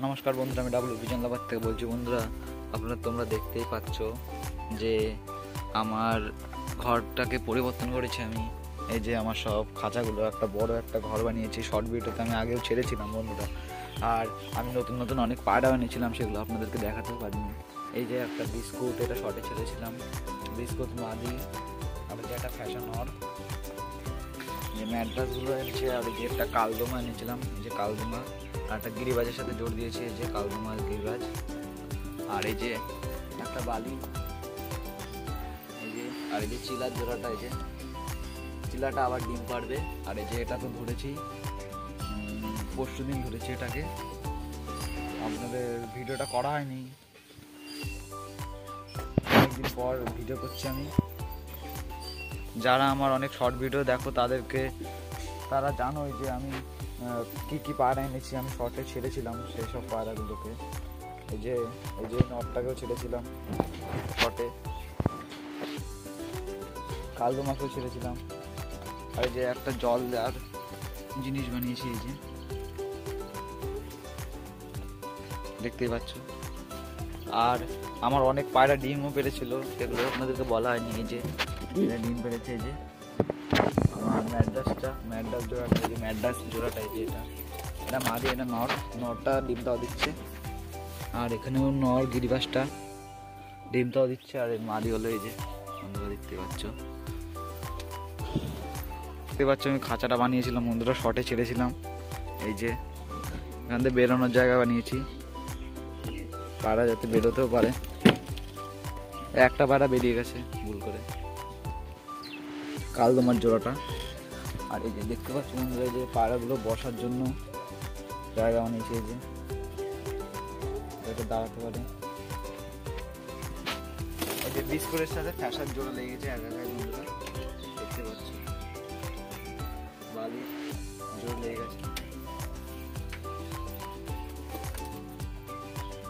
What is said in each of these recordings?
নমস্কার বন্ধুরা, আমি ডাবলু বিজনলাবাদ থেকে বলছি। বন্ধুরা, তোমরা দেখতেই পাচ্ছ যে আমার ঘরটাকে পরিবর্তন করেছি আমি। এই যে আমার সব খাঁচাগুলো, একটা বড় একটা ঘর বানিয়েছি। শর্ট ভিডিওতে আমি আগেও ছেড়েছিলাম বন্ধুরা। আর আমি নতুন নতুন অনেক পায়রা বানিয়েছিলাম, সেগুলো আপনাদেরকে দেখাতেও পারিনি। এই যে একটা বিস্কুট, এটা শর্টে ছেড়েছিলাম, বিস্কুট মাদি। আর যে একটা ফ্যাশন হর, যে ম্যাড্রাসগুলো এনেছে। আর এই যে একটা কালদমা এনেছিলাম, এই যে কালদমা। আর একটা গিরিবাজের সাথে জোর দিয়েছি, এই যে কালদমা গিরিবাজ। আর এই যে একটা বালি, এই যে। আর এই যে চিলার জোড়াটা, এই যে চিলাটা আবার ডিম পারবে। আর এই যে এটা তো ধরেছি, পরশু দিন ধরেছি এটাকে। আপনাদের ভিডিওটা করা হয়নি, অনেকদিন পর ভিডিও করছি আমি। যারা আমার অনেক শর্ট ভিডিও দেখো তারা জানোই যে আমি কি কি পায়রা এনেছি। আমি শর্টে ছেড়েছিলাম সেই সব পায়রাগুলোকে। এই যে নটটাকেও ছেড়েছিলাম শর্টে, কালদমাকেও ছেড়েছিলাম। আর এই যে একটা জল দেওয়ার জিনিস বানিয়েছি, এই যে দেখতেই পাচ্ছ। আর আমার অনেক পায়রা ডিমও পেরেছিল, সেগুলো আপনাদেরকে বলা হয়নি। এই যে ডিম পেরেছে, এই যে আমার ম্যাড্রাস জোড়াটা, এই যে ম্যাড্রাস জোড়াটা, এই যে এটা মাদি, এটা নরটা ডিমটাও দিচ্ছে। আর এখানেও নর গিরিবাসটা ডিমটাও দিচ্ছে। আর এই মাদি হলো, এই যে বন্ধুরা দেখতে পাচ্ছ আমি খাঁচাটা বানিয়েছিলাম বন্ধুরা, শর্টে ছেড়েছিলাম। এই যে এখান থেকে বেরোনোর জায়গা বানিয়েছি, পায়রা যাতে বেরোতেও পারে। একটা পায়রা বেরিয়ে গেছে ভুল করে, কালদমার জোড়াটা। আর এই যে দেখতে পাচ্ছ বন্ধুরা, এই যে পায়রাগুলো বসার জন্য জায়গা বানিয়েছে, এই যে যাতে দাঁড়াতে পারে। এই যে বিস্কুটের সাথে ফ্যাশন জোড়া লেগে গেছে একাকায় বন্ধুরা, দেখতে পাচ্ছ বালি জোর লেগে গেছে।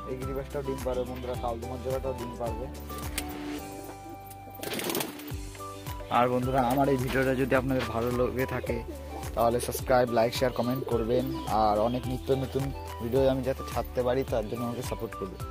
এই গিরিবাসটাও ডিম পারবে বন্ধুরা, কালদমার জোড়াটাও ডিম পারবে। আর বন্ধুরা, আমার এই ভিডিওটা যদি আপনাদের ভালো লেগে থাকে তাহলে সাবস্ক্রাইব, লাইক, শেয়ার, কমেন্ট করবেন। আর অনেক নিত্য নতুন ভিডিও আমি যাতে ছাড়তে পারি তার জন্য আমাকে সাপোর্ট করবেন।